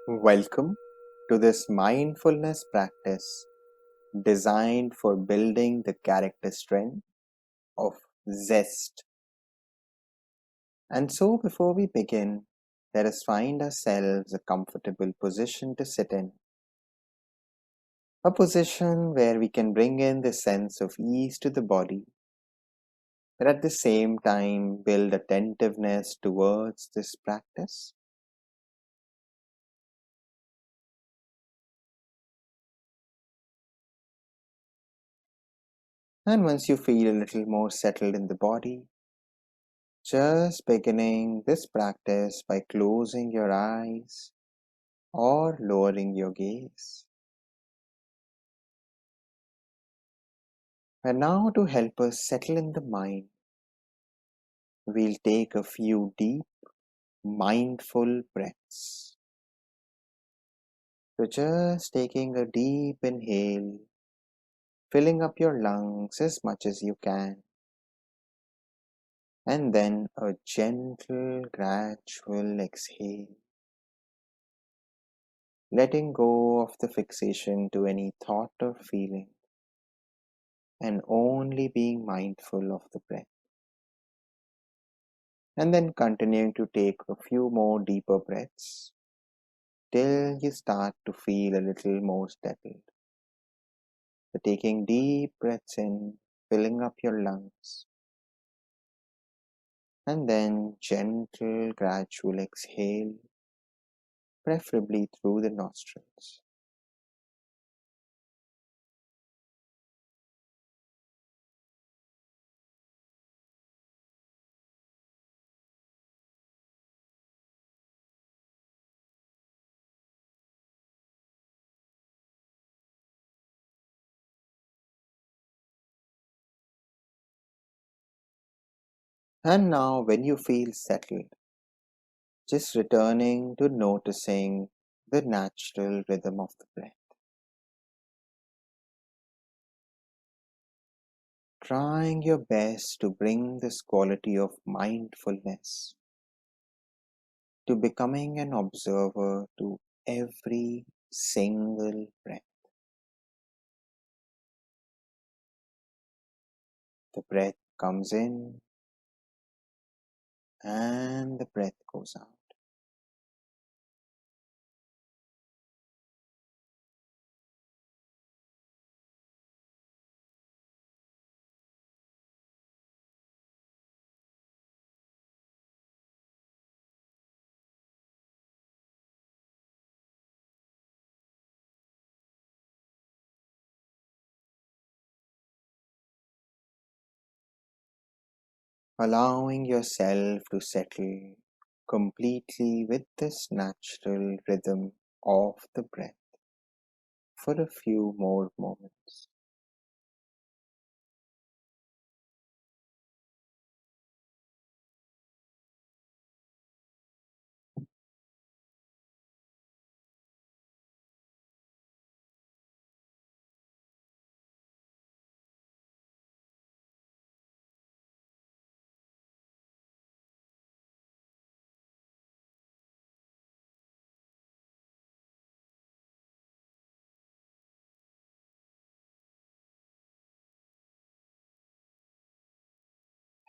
Welcome to this mindfulness practice designed for building the character strength of Zest. And so, before we begin, let us find ourselves a comfortable position to sit in. A position where we can bring in the sense of ease to the body, but at the same time build attentiveness towards this practice. And once you feel a little more settled in the body, just beginning this practice by closing your eyes or lowering your gaze. And now, to help us settle in the mind, we'll take a few deep, mindful breaths. So, just taking a deep inhale, filling up your lungs as much as you can, and then a gentle, gradual exhale, letting go of the fixation to any thought or feeling, and only being mindful of the breath. And then continuing to take a few more deeper breaths till you start to feel a little more settled. So taking deep breaths in, filling up your lungs, and then gentle, gradual exhale, preferably through the nostrils. And now, when you feel settled, just returning to noticing the natural rhythm of the breath. Trying your best to bring this quality of mindfulness to becoming an observer to every single breath. The breath comes in and the breath goes out. Allowing yourself to settle completely with this natural rhythm of the breath for a few more moments.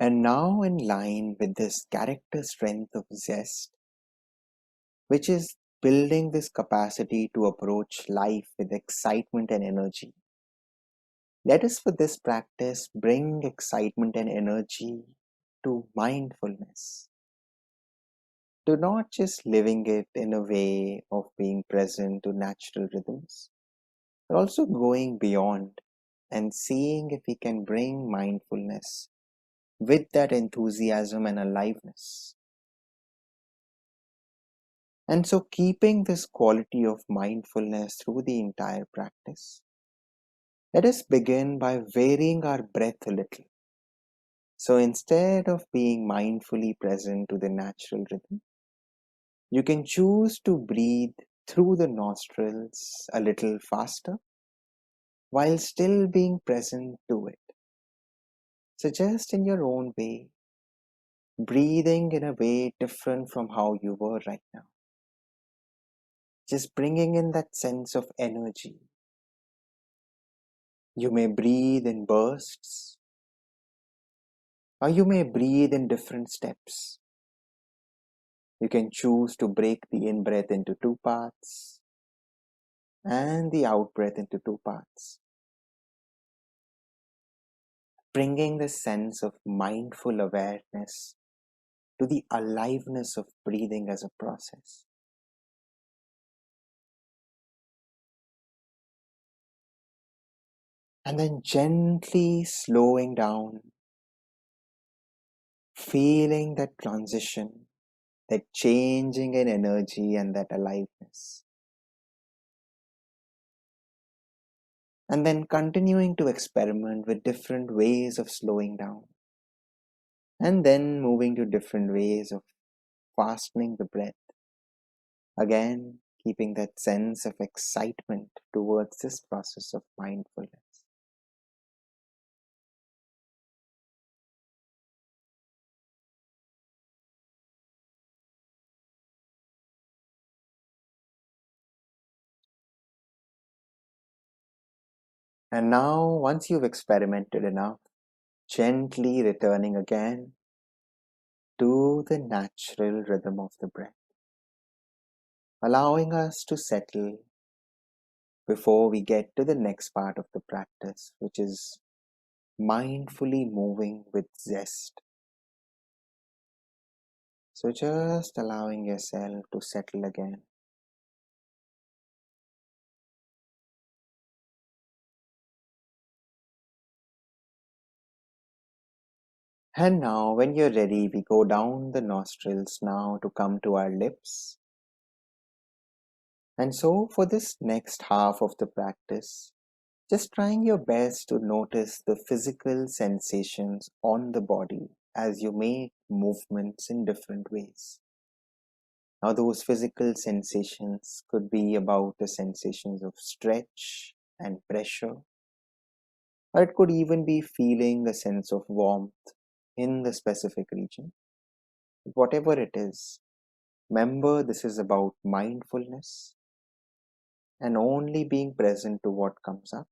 And now, in line with this character strength of Zest, which is building this capacity to approach life with excitement and energy, let us for this practice bring excitement and energy to mindfulness, to not just living it in a way of being present to natural rhythms, but also going beyond and seeing if we can bring mindfulness with that enthusiasm and aliveness. And so, keeping this quality of mindfulness through the entire practice, let us begin by varying our breath a little. So, instead of being mindfully present to the natural rhythm, you can choose to breathe through the nostrils a little faster while still being present to it. So, just in your own way, breathing in a way different from how you were right now. just bringing in that sense of energy. You may breathe in bursts, or you may breathe in different steps. You can choose to break the in breath into two parts and the out breath into two parts, bringing the sense of mindful awareness to the aliveness of breathing as a process. And then gently slowing down, feeling that transition, that changing in energy and that aliveness. And then continuing to experiment with different ways of slowing down. And then moving to different ways of fastening the breath. Again, keeping that sense of excitement towards this process of mindfulness. And now, once you've experimented enough, gently returning again to the natural rhythm of the breath, allowing us to settle before we get to the next part of the practice, which is mindfully moving with zest. So just allowing yourself to settle again. And now, when you're ready, we go down the nostrils now to come to our lips. And so, for this next half of the practice, just trying your best to notice the physical sensations on the body as you make movements in different ways. Now, those physical sensations could be about the sensations of stretch and pressure, or it could even be feeling a sense of warmth in the specific region. Whatever it is, remember this is about mindfulness and only being present to what comes up.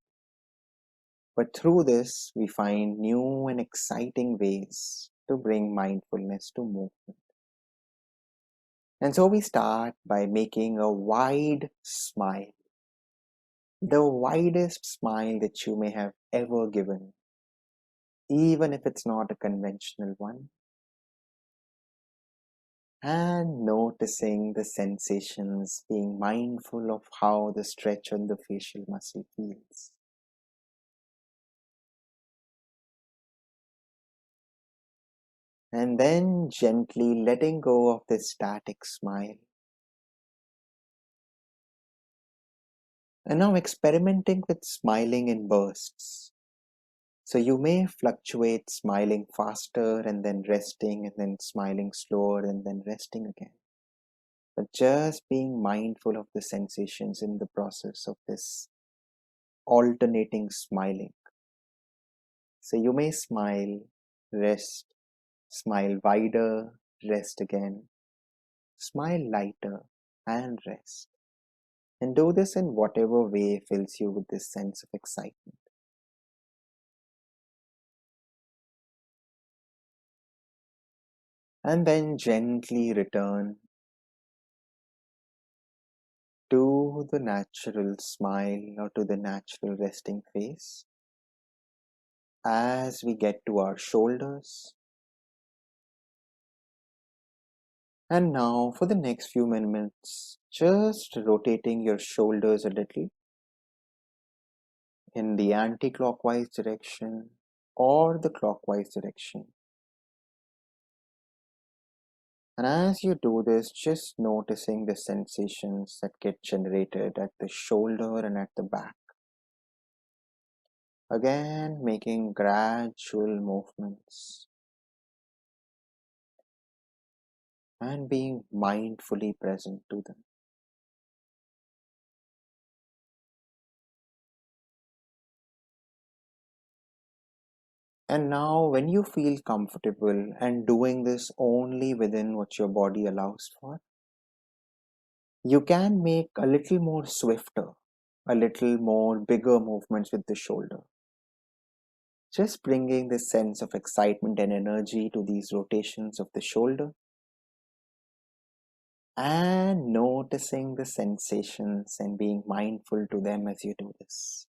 But through this, we find new and exciting ways to bring mindfulness to movement. And so we start by making a wide smile, the widest smile that you may have ever given, even if it's not a conventional one. And noticing the sensations, being mindful of how the stretch on the facial muscle feels. And then gently letting go of this static smile. And now experimenting with smiling in bursts. So you may fluctuate smiling faster and then resting and then smiling slower and then resting again. But just being mindful of the sensations in the process of this alternating smiling. So you may smile, rest, smile wider, rest again, smile lighter and rest. And do this in whatever way fills you with this sense of excitement. And then gently return to the natural smile or to the natural resting face as we get to our shoulders. And now for the next few minutes, just rotating your shoulders a little in the anti-clockwise direction or the clockwise direction. And as you do this, just noticing the sensations that get generated at the shoulder and at the back. Again, making gradual movements and being mindfully present to them. And now, when you feel comfortable and doing this only within what your body allows for, You can make a little more swifter, a little more bigger movements with the shoulder. Just bringing this sense of excitement and energy to these rotations of the shoulder and noticing the sensations and being mindful to them as you do this.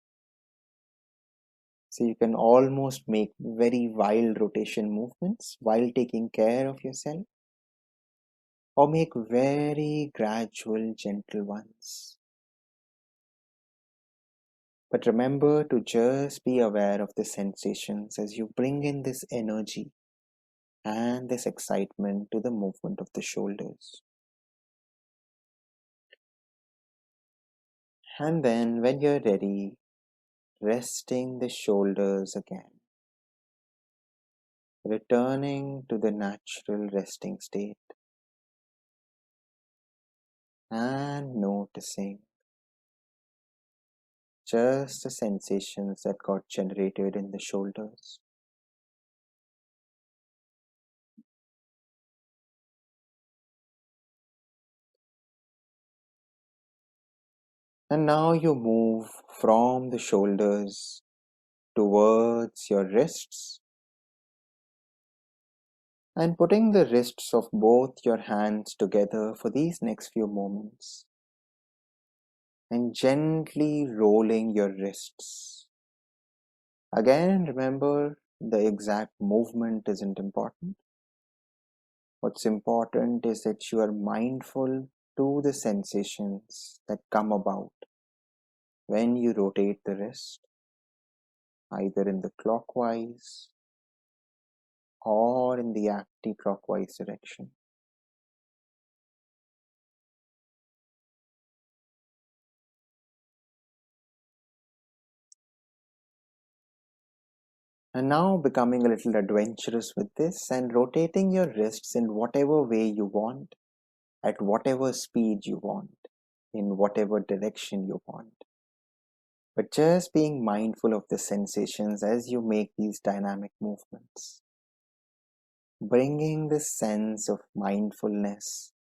So you can almost make very wild rotation movements while taking care of yourself, or make very gradual, gentle ones. But remember to just be aware of the sensations as you bring in this energy and this excitement to the movement of the shoulders. And then, when you're ready, resting the shoulders again, returning to the natural resting state and noticing just the sensations that got generated in the shoulders. And now you move from the shoulders towards your wrists and putting the wrists of both your hands together for these next few moments and gently rolling your wrists. Again, remember the exact movement isn't important. What's important is that you are mindful to the sensations that come about when you rotate the wrist, either in the clockwise or in the anti-clockwise direction. And now becoming a little adventurous with this and rotating your wrists in whatever way you want, at whatever speed you want, in whatever direction you want. But just being mindful of the sensations as you make these dynamic movements. Bringing this sense of mindfulness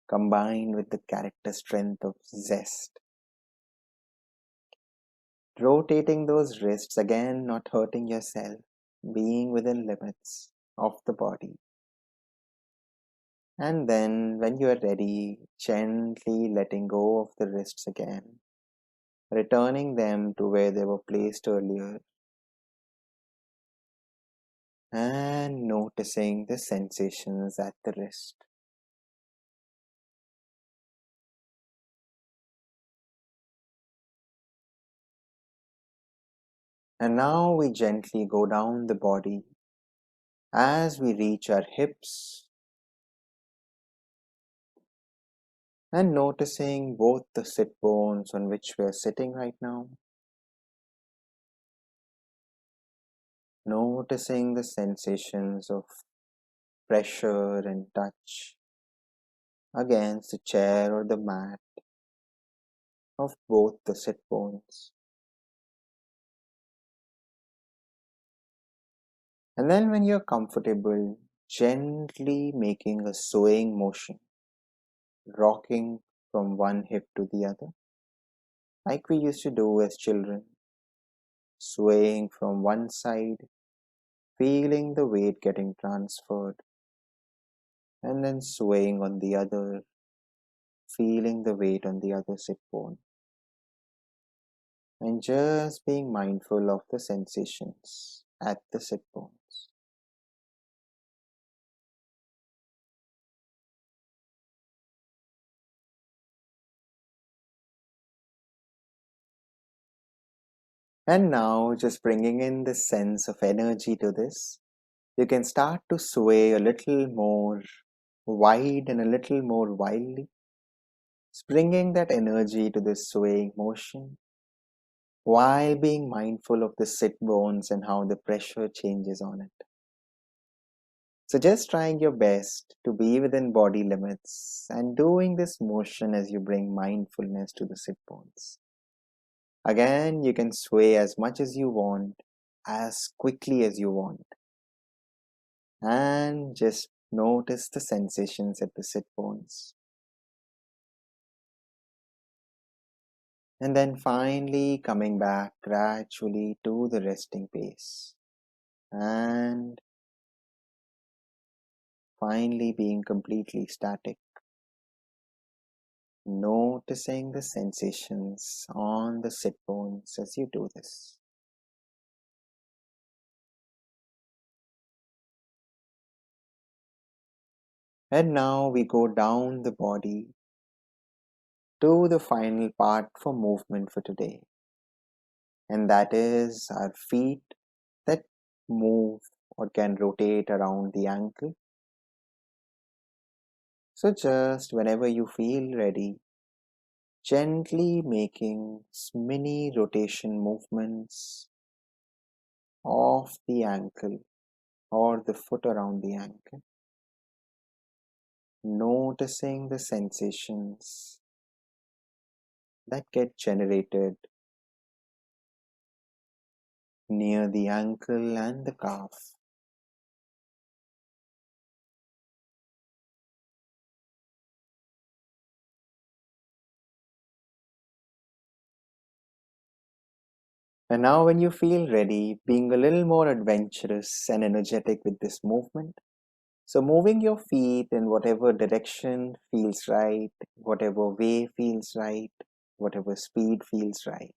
combined with the character strength of zest. Rotating those wrists again, not hurting yourself, being within limits of the body. And then, when you are ready, gently letting go of the wrists again, returning them to where they were placed earlier, and noticing the sensations at the wrist. And now we gently go down the body as we reach our hips and noticing both the sit bones on which we are sitting right now. Noticing the sensations of pressure and touch against the chair or the mat of both the sit bones. And then, when you're comfortable, gently making a swaying motion, rocking from one hip to the other, like we used to do as children, swaying from one side, feeling the weight getting transferred, and then swaying on the other, feeling the weight on the other sit bone, and just being mindful of the sensations at the sit bones. And now, just bringing in this sense of energy to this, you can start to sway a little more wide and a little more wildly, bringing that energy to this swaying motion while being mindful of the sit bones and how the pressure changes on it. So, just trying your best to be within body limits and doing this motion as you bring mindfulness to the sit bones. Again, you can sway as much as you want, as quickly as you want, and just notice the sensations at the sit bones. And then finally coming back gradually to the resting pace. And finally being completely static. Noticing the sensations on the sit bones as you do this. And now we go down the body to the final part for movement for today. And that is our feet that move or can rotate around the ankle. So just whenever you feel ready, gently making mini rotation movements of the ankle or the foot around the ankle, noticing the sensations that get generated near the ankle and the calf. And now, when you feel ready, being a little more adventurous and energetic with this movement, so moving your feet in whatever direction feels right, whatever way feels right, whatever speed feels right.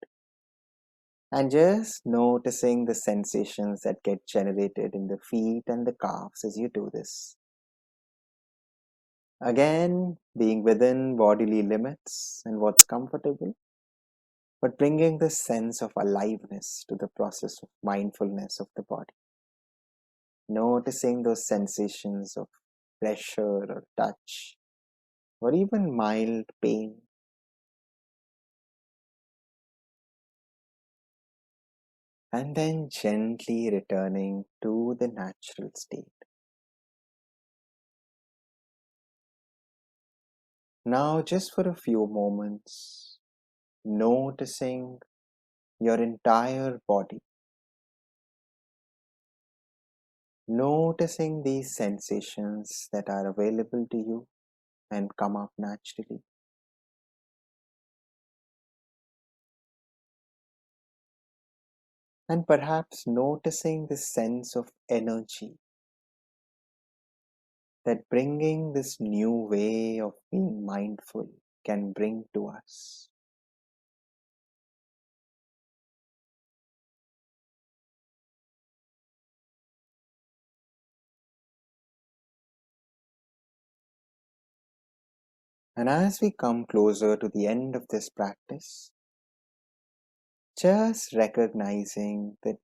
And just noticing the sensations that get generated in the feet and the calves as you do this. Again, being within bodily limits and what's comfortable, but bringing the sense of aliveness to the process of mindfulness of the body. Noticing those sensations of pressure or touch, or even mild pain. And then gently returning to the natural state. Now, just for a few moments, noticing your entire body, noticing these sensations that are available to you and come up naturally. And perhaps noticing the sense of energy that bringing this new way of being mindful can bring to us. And as we come closer to the end of this practice, just recognizing that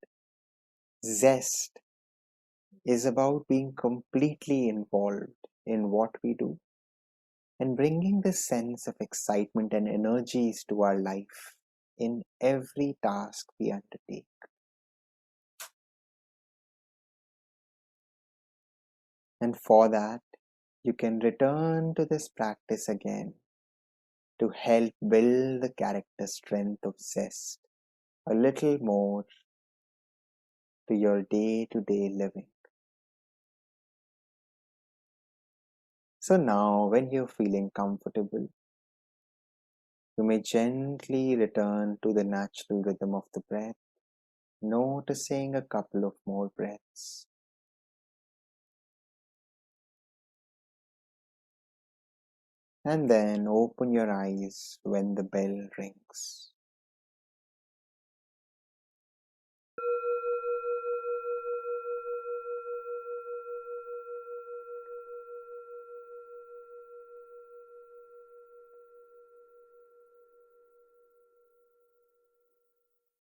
zest is about being completely involved in what we do and bringing the sense of excitement and energies to our life in every task we undertake. And for that, you can return to this practice again to help build the character strength of zest a little more to your day to day living. So now, when you're feeling comfortable, you may gently return to the natural rhythm of the breath, noticing a couple of more breaths. And then open your eyes when the bell rings.